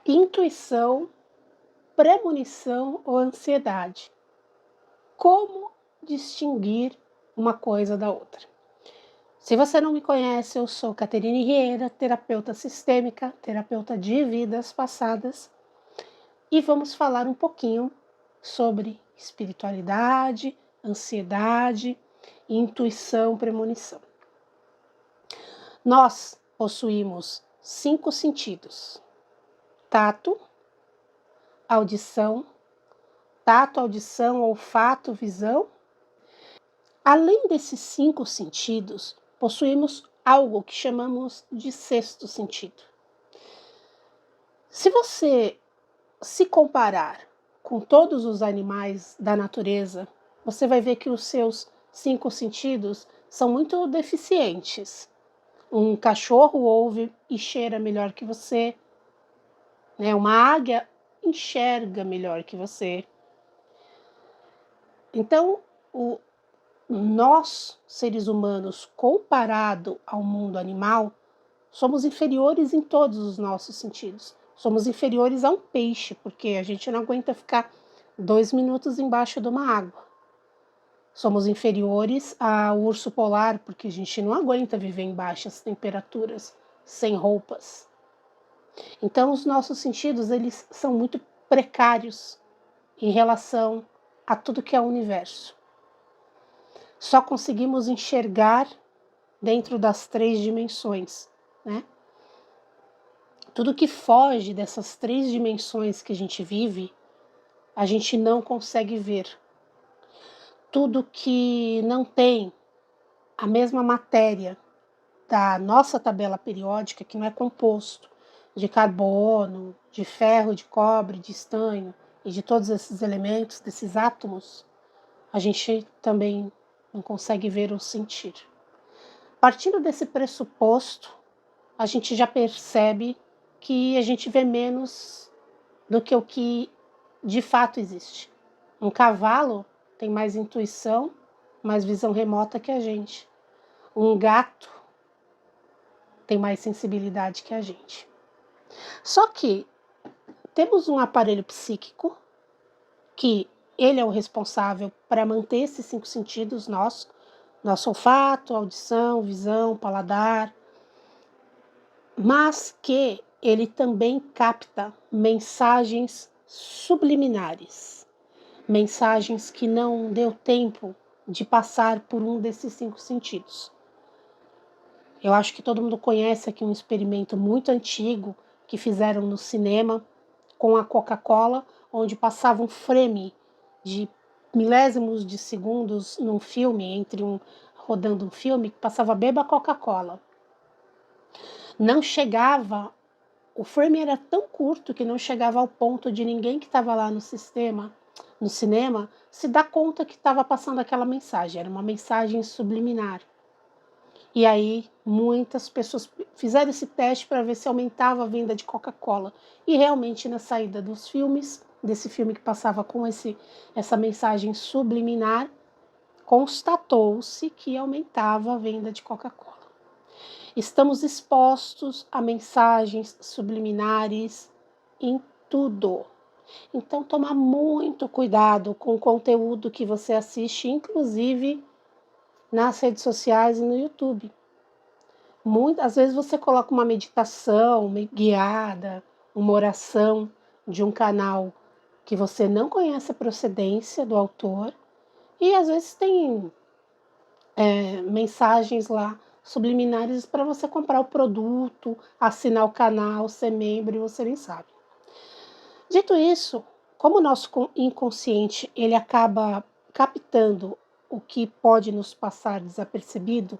Intuição, premonição ou ansiedade. Como distinguir uma coisa da outra? Se você não me conhece, eu sou Caterine Rieira, terapeuta sistêmica, terapeuta de vidas passadas, e vamos falar um pouquinho sobre espiritualidade, ansiedade, intuição, premonição. Nós possuímos 5 sentidos: tato, audição, olfato, visão. Além desses 5 sentidos, possuímos algo que chamamos de sexto sentido. Se você se comparar com todos os animais da natureza, você vai ver que os seus 5 sentidos são muito deficientes. Um cachorro ouve e cheira melhor que você, né? Uma águia enxerga melhor que você. Então, nós, seres humanos, comparado ao mundo animal, somos inferiores em todos os nossos sentidos. Somos inferiores a um peixe, porque a gente não aguenta ficar 2 minutos embaixo de uma água. Somos inferiores ao urso polar, porque a gente não aguenta viver em baixas temperaturas, sem roupas. Então, os nossos sentidos, eles são muito precários em relação a tudo que é o universo. Só conseguimos enxergar dentro das 3 dimensões, né? Tudo que foge dessas 3 dimensões que a gente vive, a gente não consegue ver. Tudo que não tem a mesma matéria da nossa tabela periódica, que não é composto de carbono, de ferro, de cobre, de estanho e de todos esses elementos, desses átomos, a gente também não consegue ver ou sentir. Partindo desse pressuposto, a gente já percebe que a gente vê menos do que o que de fato existe. Um cavalo tem mais intuição, mais visão remota que a gente. Um gato tem mais sensibilidade que a gente. Só que temos um aparelho psíquico que ele é o responsável para manter esses 5 sentidos nossos, nosso olfato, audição, visão, paladar, mas que ele também capta mensagens subliminares, mensagens que não deu tempo de passar por um desses 5 sentidos. Eu acho que todo mundo conhece aqui um experimento muito antigo que fizeram no cinema com a Coca-Cola, onde passava um frame de milésimos de segundos num filme, rodando um filme, que passava beba Coca-Cola. Não chegava, o frame era tão curto que não chegava ao ponto de ninguém que estava lá no cinema, se dar conta que estava passando aquela mensagem. Era uma mensagem subliminar. E aí muitas pessoas fizeram esse teste para ver se aumentava a venda de Coca-Cola. E realmente na saída dos filmes, desse filme que passava com essa mensagem subliminar, constatou-se que aumentava a venda de Coca-Cola. Estamos expostos a mensagens subliminares em tudo. Então, tomar muito cuidado com o conteúdo que você assiste, inclusive nas redes sociais e no YouTube. Às vezes você coloca uma meditação guiada, uma oração de um canal que você não conhece a procedência do autor, e às vezes tem mensagens lá subliminares para você comprar o produto, assinar o canal, ser membro e você nem sabe. Dito isso, como o nosso inconsciente ele acaba captando o que pode nos passar desapercebido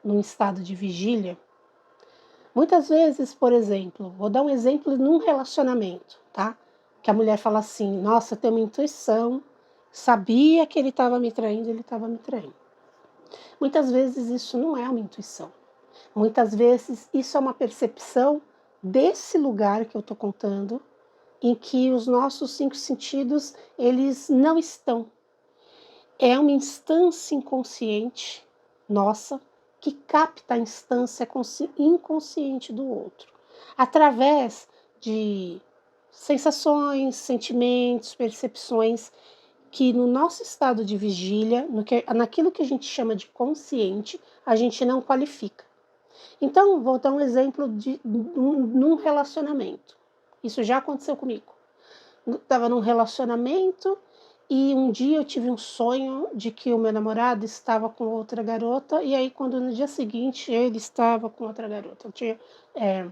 num estado de vigília, muitas vezes, por exemplo, vou dar um exemplo num relacionamento, tá? Que a mulher fala assim: nossa, eu tenho uma intuição, sabia que ele estava me traindo, ele estava me traindo. Muitas vezes isso não é uma intuição. Muitas vezes isso é uma percepção desse lugar que eu estou contando, em que os nossos 5 sentidos, eles não estão. É uma instância inconsciente nossa que capta a instância inconsciente do outro, através de sensações, sentimentos, percepções que no nosso estado de vigília, naquilo que a gente chama de consciente, a gente não qualifica. Então, vou dar um exemplo num relacionamento. Isso já aconteceu comigo. Estava num relacionamento e um dia eu tive um sonho de que o meu namorado estava com outra garota, e aí quando no dia seguinte ele estava com outra garota. Eh,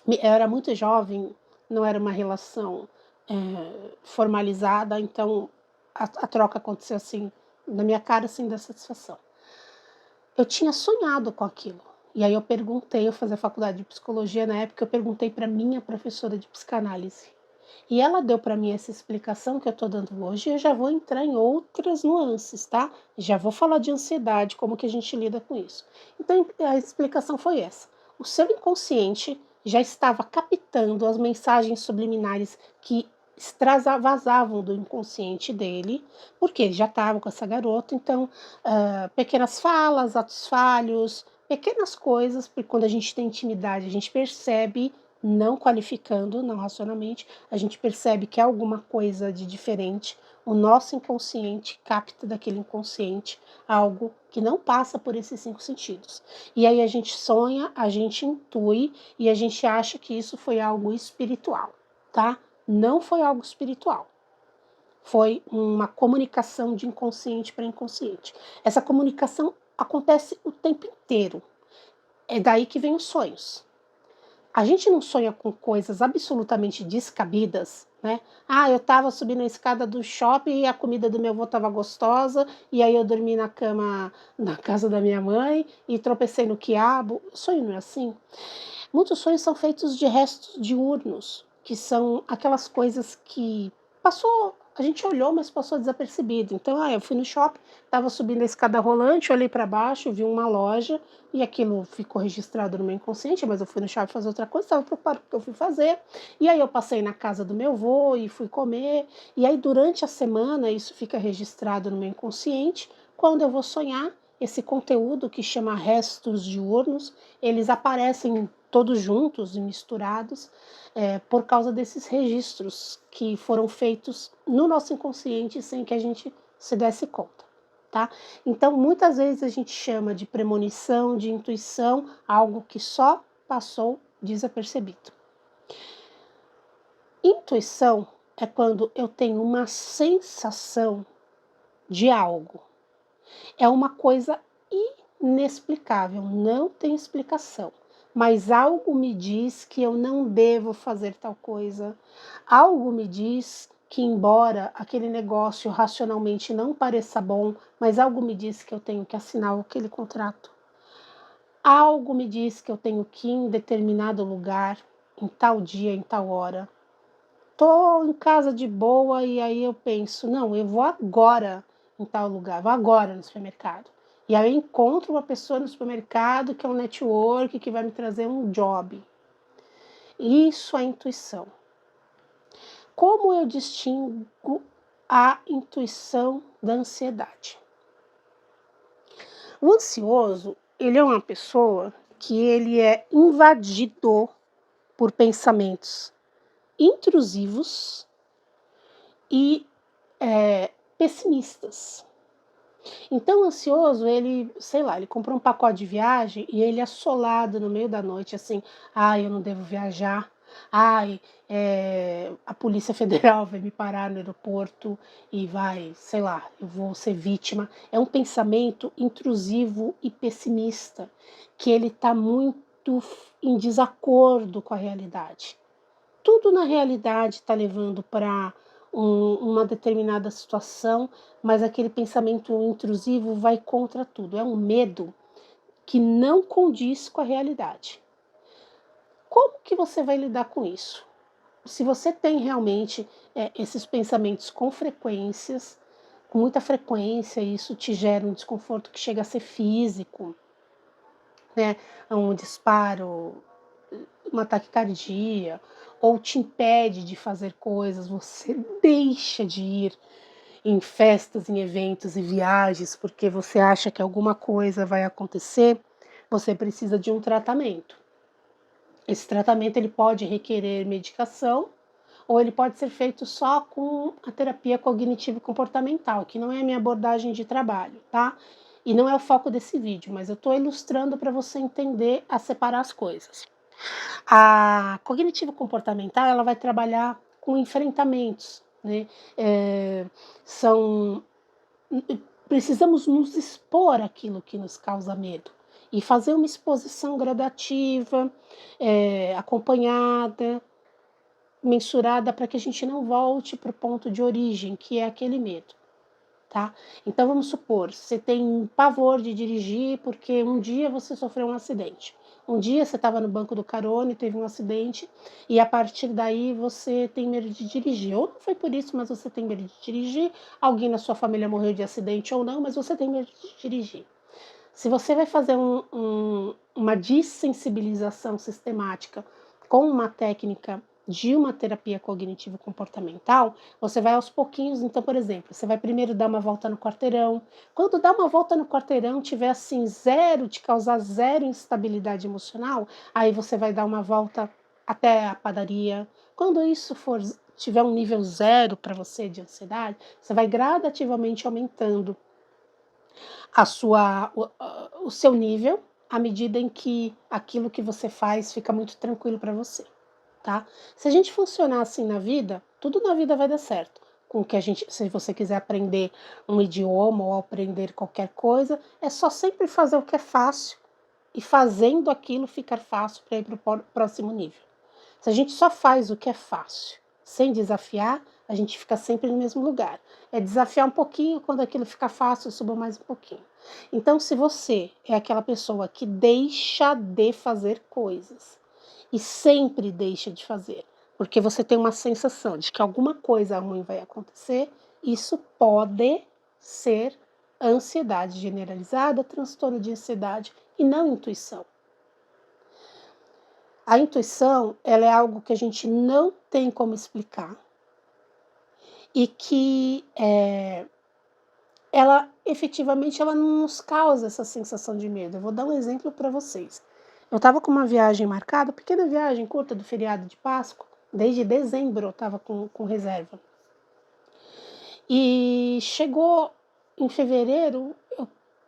eu era muito jovem, não era uma relação formalizada, então a troca aconteceu assim, na minha cara, sem dar satisfação. Eu tinha sonhado com aquilo. E aí eu perguntei, eu fazia faculdade de psicologia na época, eu perguntei para minha professora de psicanálise. E ela deu para mim essa explicação que eu estou dando hoje, e eu já vou entrar em outras nuances, tá? Já vou falar de ansiedade, como que a gente lida com isso. Então a explicação foi essa. O seu inconsciente já estava captando as mensagens subliminares que vazavam do inconsciente dele, porque ele já estava com essa garota, então pequenas falas, atos falhos, pequenas coisas, porque quando a gente tem intimidade, a gente percebe, não qualificando, não racionalmente, a gente percebe que há alguma coisa de diferente. O nosso inconsciente capta daquele inconsciente algo que não passa por esses 5 sentidos. E aí a gente sonha, a gente intui e a gente acha que isso foi algo espiritual, tá? Não foi algo espiritual. Foi uma comunicação de inconsciente para inconsciente. Essa comunicação acontece o tempo inteiro. É daí que vem os sonhos. A gente não sonha com coisas absolutamente descabidas, né? Ah, eu estava subindo a escada do shopping e a comida do meu avô estava gostosa, e aí eu dormi na cama na casa da minha mãe e tropecei no quiabo. O sonho não é assim. Muitos sonhos são feitos de restos diurnos, que são aquelas coisas que a gente olhou, mas passou desapercebido. Então, eu fui no shopping, estava subindo a escada rolante, olhei para baixo, vi uma loja e aquilo ficou registrado no meu inconsciente, mas eu fui no shopping fazer outra coisa, estava preocupado com o que eu fui fazer. E aí eu passei na casa do meu avô e fui comer. E aí durante a semana isso fica registrado no meu inconsciente. Quando eu vou sonhar, esse conteúdo que chama restos diurnos, eles aparecem todos juntos e misturados, por causa desses registros que foram feitos no nosso inconsciente sem que a gente se desse conta, tá? Então, muitas vezes a gente chama de premonição, de intuição, algo que só passou desapercebido. Intuição é quando eu tenho uma sensação de algo. É uma coisa inexplicável, não tem explicação. Mas algo me diz que eu não devo fazer tal coisa. Algo me diz que, embora aquele negócio racionalmente não pareça bom, mas algo me diz que eu tenho que assinar aquele contrato. Algo me diz que eu tenho que ir em determinado lugar, em tal dia, em tal hora. Tô em casa de boa e aí eu penso, não, eu vou agora em tal lugar, vou agora no supermercado. E aí eu encontro uma pessoa no supermercado que é um network, que vai me trazer um job. Isso é intuição. Como eu distingo a intuição da ansiedade? O ansioso, ele é uma pessoa que ele é invadido por pensamentos intrusivos e pessimistas. Então, o ansioso, ele, sei lá, ele comprou um pacote de viagem e ele é assolado no meio da noite, assim, ai, eu não devo viajar, ai, a Polícia Federal vai me parar no aeroporto e vai, sei lá, eu vou ser vítima. É um pensamento intrusivo e pessimista, que ele está muito em desacordo com a realidade. Tudo na realidade está levando para uma determinada situação, mas aquele pensamento intrusivo vai contra tudo. É um medo que não condiz com a realidade. Como que você vai lidar com isso? Se você tem realmente esses pensamentos com muita frequência, isso te gera um desconforto que chega a ser físico, né? Um disparo, uma taquicardia, ou te impede de fazer coisas, você deixa de ir em festas, em eventos e viagens porque você acha que alguma coisa vai acontecer, você precisa de um tratamento. Esse tratamento ele pode requerer medicação ou ele pode ser feito só com a terapia cognitivo-comportamental, que não é a minha abordagem de trabalho, tá? E não é o foco desse vídeo, mas eu estou ilustrando para você entender a separar as coisas. A cognitivo-comportamental, ela vai trabalhar com enfrentamentos, né? São Precisamos nos expor àquilo que nos causa medo e fazer uma exposição gradativa, acompanhada, mensurada, para que a gente não volte para o ponto de origem, que é aquele medo, tá? Então vamos supor, você tem pavor de dirigir porque um dia você sofreu um acidente. Um dia você estava no banco do carona e teve um acidente e a partir daí você tem medo de dirigir. Ou não foi por isso, mas você tem medo de dirigir. Alguém na sua família morreu de acidente ou não, mas você tem medo de dirigir. Se você vai fazer uma dessensibilização sistemática com uma técnica de uma terapia cognitivo-comportamental, você vai aos pouquinhos. Então, por exemplo, você vai primeiro dar uma volta no quarteirão. Quando dá uma volta no quarteirão, tiver assim zero, te causar zero instabilidade emocional, aí você vai dar uma volta até a padaria. Quando isso tiver um nível zero para você de ansiedade, você vai gradativamente aumentando o seu nível à medida em que aquilo que você faz fica muito tranquilo para você, tá? Se a gente funcionar assim na vida, tudo na vida vai dar certo. Com que a gente, se você quiser aprender um idioma ou aprender qualquer coisa, é só sempre fazer o que é fácil e fazendo aquilo ficar fácil para ir para o próximo nível. Se a gente só faz o que é fácil, sem desafiar, a gente fica sempre no mesmo lugar. É desafiar um pouquinho, quando aquilo fica fácil, suba mais um pouquinho. Então, se você é aquela pessoa que deixa de fazer coisas e sempre deixa de fazer, porque você tem uma sensação de que alguma coisa ruim vai acontecer, isso pode ser ansiedade generalizada, transtorno de ansiedade e não intuição. A intuição, ela é algo que a gente não tem como explicar e que ela efetivamente ela não nos causa essa sensação de medo. Eu vou dar um exemplo para vocês. Eu estava com uma viagem marcada, pequena viagem curta do feriado de Páscoa, desde dezembro eu estava com reserva. E chegou em fevereiro,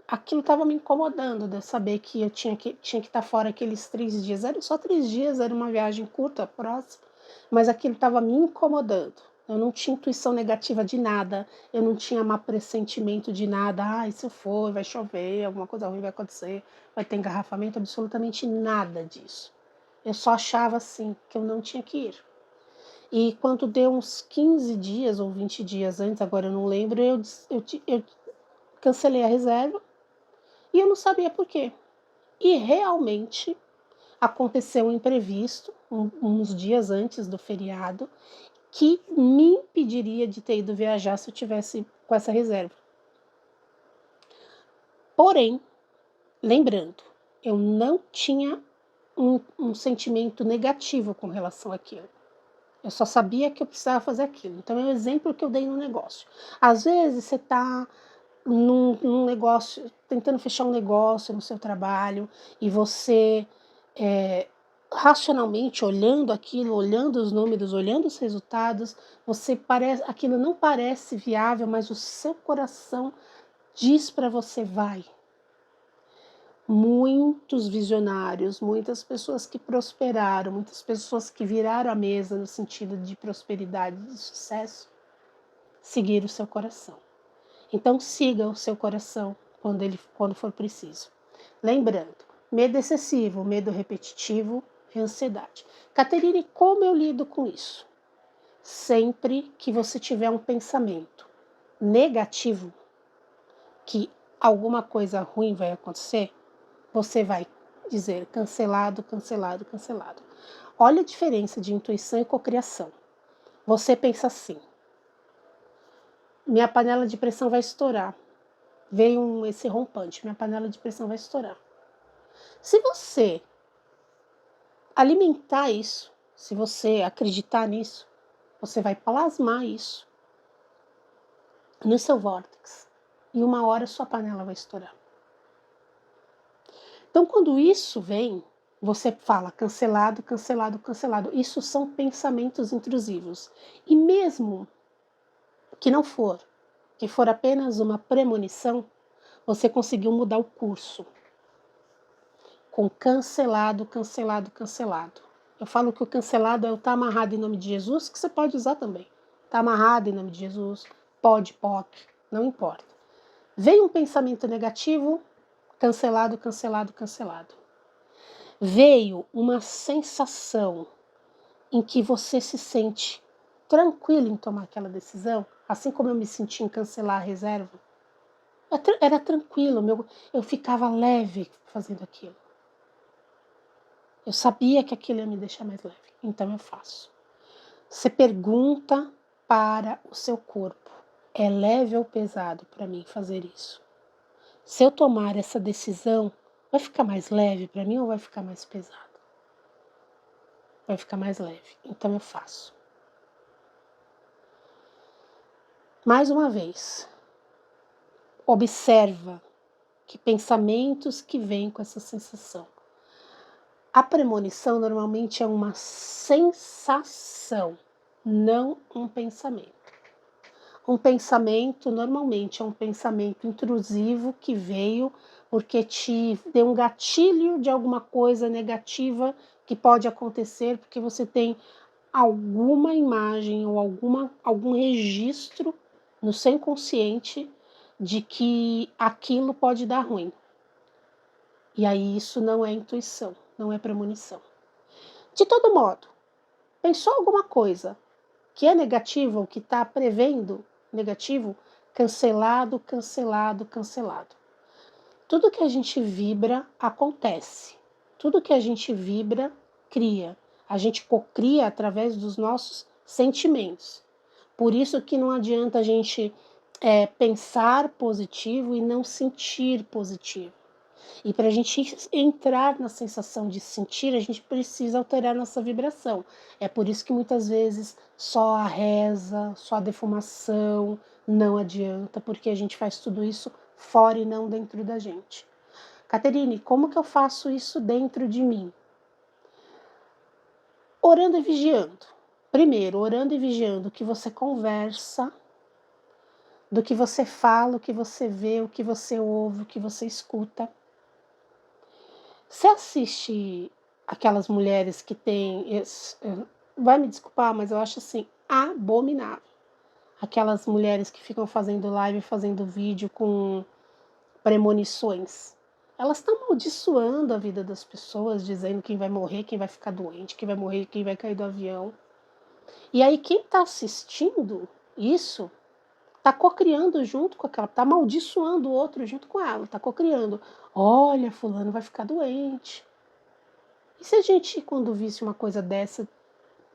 aquilo estava me incomodando, de eu saber que eu tinha que estar fora aqueles 3 dias. Eram só 3 dias, era uma viagem curta, próxima, mas aquilo estava me incomodando. Eu não tinha intuição negativa de nada, eu não tinha má pressentimento de nada. Ah, se eu for, vai chover, alguma coisa ruim vai acontecer, vai ter engarrafamento, absolutamente nada disso. Eu só achava assim que eu não tinha que ir. E quando deu uns 15 dias ou 20 dias antes, agora eu não lembro, eu cancelei a reserva e eu não sabia por quê. E realmente aconteceu um imprevisto, uns dias antes do feriado, que me impediria de ter ido viajar se eu tivesse com essa reserva. Porém, lembrando, eu não tinha um sentimento negativo com relação àquilo. Eu só sabia que eu precisava fazer aquilo. Então é o exemplo que eu dei no negócio. Às vezes você está num negócio, tentando fechar um negócio no seu trabalho e você racionalmente olhando aquilo, olhando os números, olhando os resultados, aquilo não parece viável, mas o seu coração diz para você vai. Muitos visionários, muitas pessoas que prosperaram, muitas pessoas que viraram a mesa no sentido de prosperidade, de sucesso, seguiram o seu coração. Então siga o seu coração quando for preciso. Lembrando, medo excessivo, medo repetitivo e ansiedade. Caterine, como eu lido com isso? Sempre que você tiver um pensamento negativo, que alguma coisa ruim vai acontecer, você vai dizer cancelado, cancelado, cancelado. Olha a diferença de intuição e cocriação. Você pensa assim: minha panela de pressão vai estourar. Veio esse rompante, minha panela de pressão vai estourar. Se você alimentar isso, se você acreditar nisso, você vai plasmar isso no seu vórtice. E uma hora sua panela vai estourar. Então, quando isso vem, você fala cancelado, cancelado, cancelado. Isso são pensamentos intrusivos. E mesmo que não for, que for apenas uma premonição, você conseguiu mudar o curso com cancelado, cancelado, cancelado. Eu falo que o cancelado é o tá amarrado em nome de Jesus, que você pode usar também. Tá amarrado em nome de Jesus, pode, POC, não importa. Veio um pensamento negativo, cancelado, cancelado, cancelado. Veio uma sensação em que você se sente tranquilo em tomar aquela decisão, assim como eu me senti em cancelar a reserva. Era tranquilo, eu ficava leve fazendo aquilo. Eu sabia que aquilo ia me deixar mais leve, então eu faço. Você pergunta para o seu corpo, é leve ou pesado para mim fazer isso? Se eu tomar essa decisão, vai ficar mais leve para mim ou vai ficar mais pesado? Vai ficar mais leve, então eu faço. Mais uma vez, observa que pensamentos que vêm com essa sensação. A premonição normalmente é uma sensação, não um pensamento. Um pensamento normalmente é um pensamento intrusivo que veio porque te deu um gatilho de alguma coisa negativa que pode acontecer porque você tem alguma imagem ou algum registro no seu inconsciente de que aquilo pode dar ruim. E aí isso não é intuição, não é premonição. De todo modo, pensou alguma coisa que é negativa ou que está prevendo negativo, cancelado, cancelado, cancelado. Tudo que a gente vibra acontece. Tudo que a gente vibra cria. A gente cocria através dos nossos sentimentos. Por isso que não adianta a gente pensar positivo e não sentir positivo. E para a gente entrar na sensação de sentir, a gente precisa alterar nossa vibração. É por isso que muitas vezes só a reza, só a defumação não adianta, porque a gente faz tudo isso fora e não dentro da gente. Caterine, como que eu faço isso dentro de mim? Orando e vigiando. Primeiro, orando e vigiando o que você conversa, do que você fala, o que você vê, o que você ouve, o que você escuta. Você assiste aquelas mulheres que têm, vai me desculpar, mas eu acho assim, abominável. Aquelas mulheres que ficam fazendo live, fazendo vídeo com premonições. Elas estão amaldiçoando a vida das pessoas, dizendo quem vai morrer, quem vai ficar doente, quem vai morrer, quem vai cair do avião. E aí quem está assistindo isso está cocriando junto com aquela, está amaldiçoando o outro junto com ela, está cocriando. Olha, fulano vai ficar doente. E se a gente, quando visse uma coisa dessa,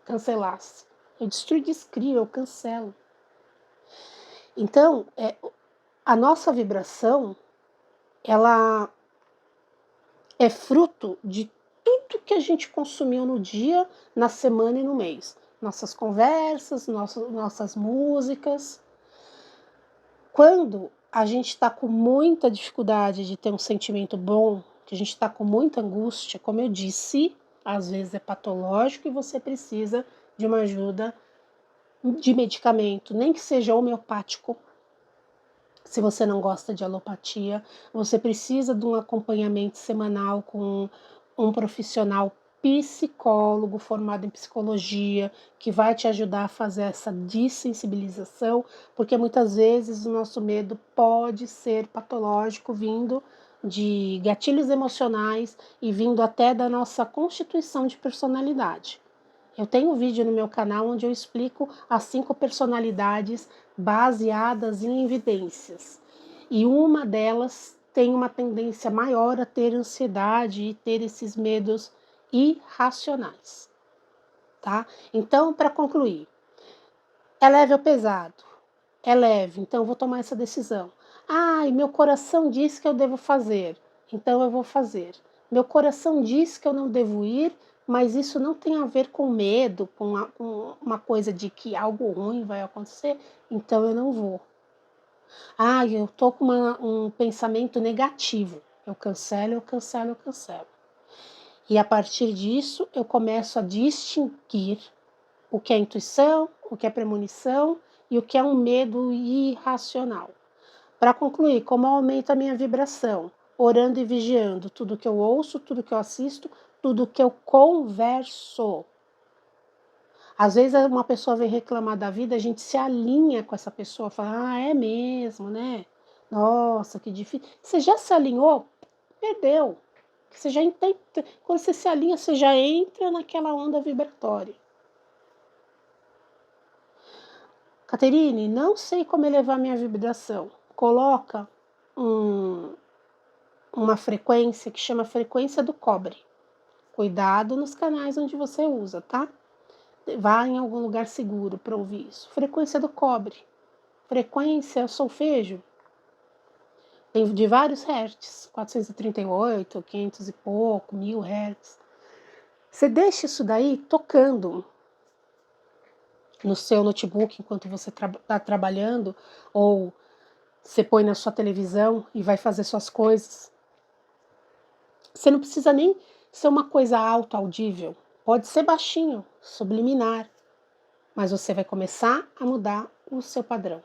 cancelasse? Eu destruo e descrio, eu cancelo. Então, a nossa vibração, ela é fruto de tudo que a gente consumiu no dia, na semana e no mês. Nossas conversas, nossas músicas. Quando a gente está com muita dificuldade de ter um sentimento bom, que a gente está com muita angústia, como eu disse, às vezes é patológico e você precisa de uma ajuda de medicamento, nem que seja homeopático. Se você não gosta de alopatia, você precisa de um acompanhamento semanal com um profissional psicólogo formado em psicologia, que vai te ajudar a fazer essa dessensibilização, porque muitas vezes o nosso medo pode ser patológico, vindo de gatilhos emocionais e vindo até da nossa constituição de personalidade. Eu tenho um vídeo no meu canal onde eu explico as 5 personalidades baseadas em evidências. E uma delas tem uma tendência maior a ter ansiedade e ter esses medos irracionais, tá? Então, para concluir, é leve ou pesado? É leve, então eu vou tomar essa decisão. Ai, meu coração diz que eu devo fazer, então eu vou fazer. Meu coração diz que eu não devo ir, mas isso não tem a ver com medo, com uma coisa de que algo ruim vai acontecer, então eu não vou. Ai, eu tô com um pensamento negativo, eu cancelo, eu cancelo, eu cancelo. E a partir disso, eu começo a distinguir o que é intuição, o que é premonição e o que é um medo irracional. Para concluir, como eu aumento a minha vibração, orando e vigiando tudo que eu ouço, tudo que eu assisto, tudo que eu converso. Às vezes uma pessoa vem reclamar da vida, a gente se alinha com essa pessoa, fala, ah, é mesmo, né? Nossa, que difícil. Você já se alinhou? Perdeu. Você já entende. Quando você se alinha, você já entra naquela onda vibratória. Caterine, não sei como elevar minha vibração. Coloca uma frequência que chama frequência do cobre. Cuidado nos canais onde você usa, tá? Vá em algum lugar seguro para ouvir isso. Frequência do cobre. Frequência solfejo. Tem de vários hertz. 438, 500 e pouco, 1000 hertz. Você deixa isso daí tocando no seu notebook enquanto você está trabalhando, ou você põe na sua televisão e vai fazer suas coisas. Você não precisa nem ser uma coisa alto audível. Pode ser baixinho, subliminar. Mas você vai começar a mudar o seu padrão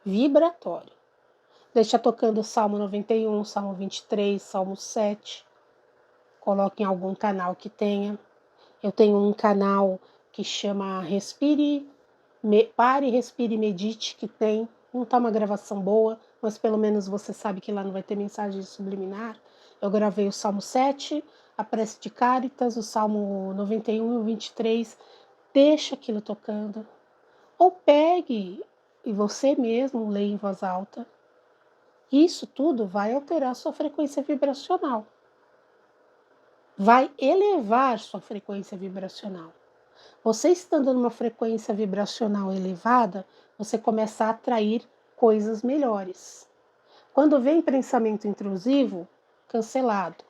vibratório. Deixa tocando o Salmo 91, Salmo 23, Salmo 7. Coloque em algum canal que tenha. Eu tenho um canal que chama Pare, Respire e Medite, que tem. Não está uma gravação boa, mas pelo menos você sabe que lá não vai ter mensagem subliminar. Eu gravei o Salmo 7, a Prece de Cáritas, o Salmo 91 e o 23. Deixa aquilo tocando. Ou pegue e você mesmo leia em voz alta. Isso tudo vai alterar sua frequência vibracional. Vai elevar sua frequência vibracional. Você estando numa frequência vibracional elevada, você começa a atrair coisas melhores. Quando vem pensamento intrusivo, cancelado.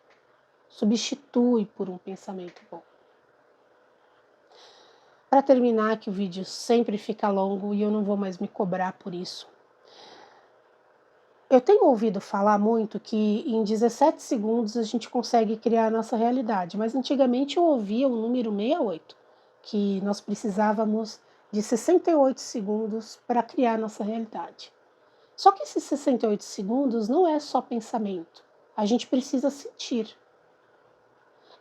Substitui por um pensamento bom. Para terminar, que o vídeo sempre fica longo e eu não vou mais me cobrar por isso. Eu tenho ouvido falar muito que em 17 segundos a gente consegue criar a nossa realidade, mas antigamente eu ouvia o número 68, que nós precisávamos de 68 segundos para criar a nossa realidade. Só que esses 68 segundos não é só pensamento, a gente precisa sentir.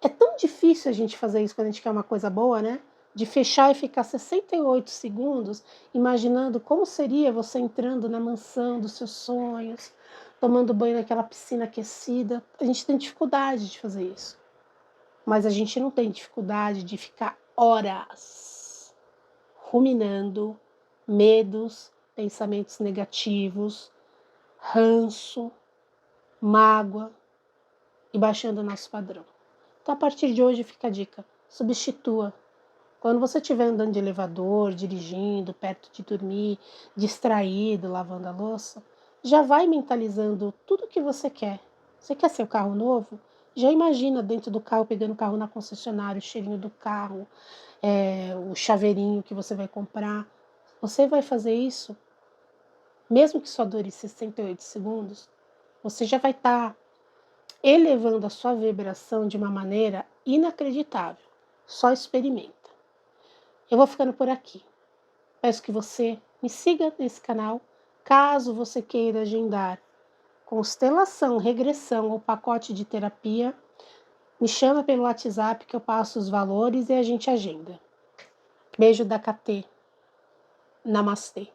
É tão difícil a gente fazer isso quando a gente quer uma coisa boa, né? De fechar e ficar 68 segundos imaginando como seria você entrando na mansão dos seus sonhos, tomando banho naquela piscina aquecida. A gente tem dificuldade de fazer isso. Mas a gente não tem dificuldade de ficar horas ruminando medos, pensamentos negativos, ranço, mágoa e baixando o nosso padrão. Então, a partir de hoje, fica a dica: substitua. Quando você estiver andando de elevador, dirigindo, perto de dormir, distraído, lavando a louça, já vai mentalizando tudo o que você quer. Você quer seu carro novo? Já imagina dentro do carro, pegando o carro na concessionária, o cheirinho do carro, o chaveirinho que você vai comprar. Você vai fazer isso, mesmo que só dure 68 segundos, você já vai estar elevando a sua vibração de uma maneira inacreditável. Só experimenta. Eu vou ficando por aqui. Peço que você me siga nesse canal. Caso você queira agendar constelação, regressão ou pacote de terapia, me chama pelo WhatsApp que eu passo os valores e a gente agenda. Beijo da KT. Namastê.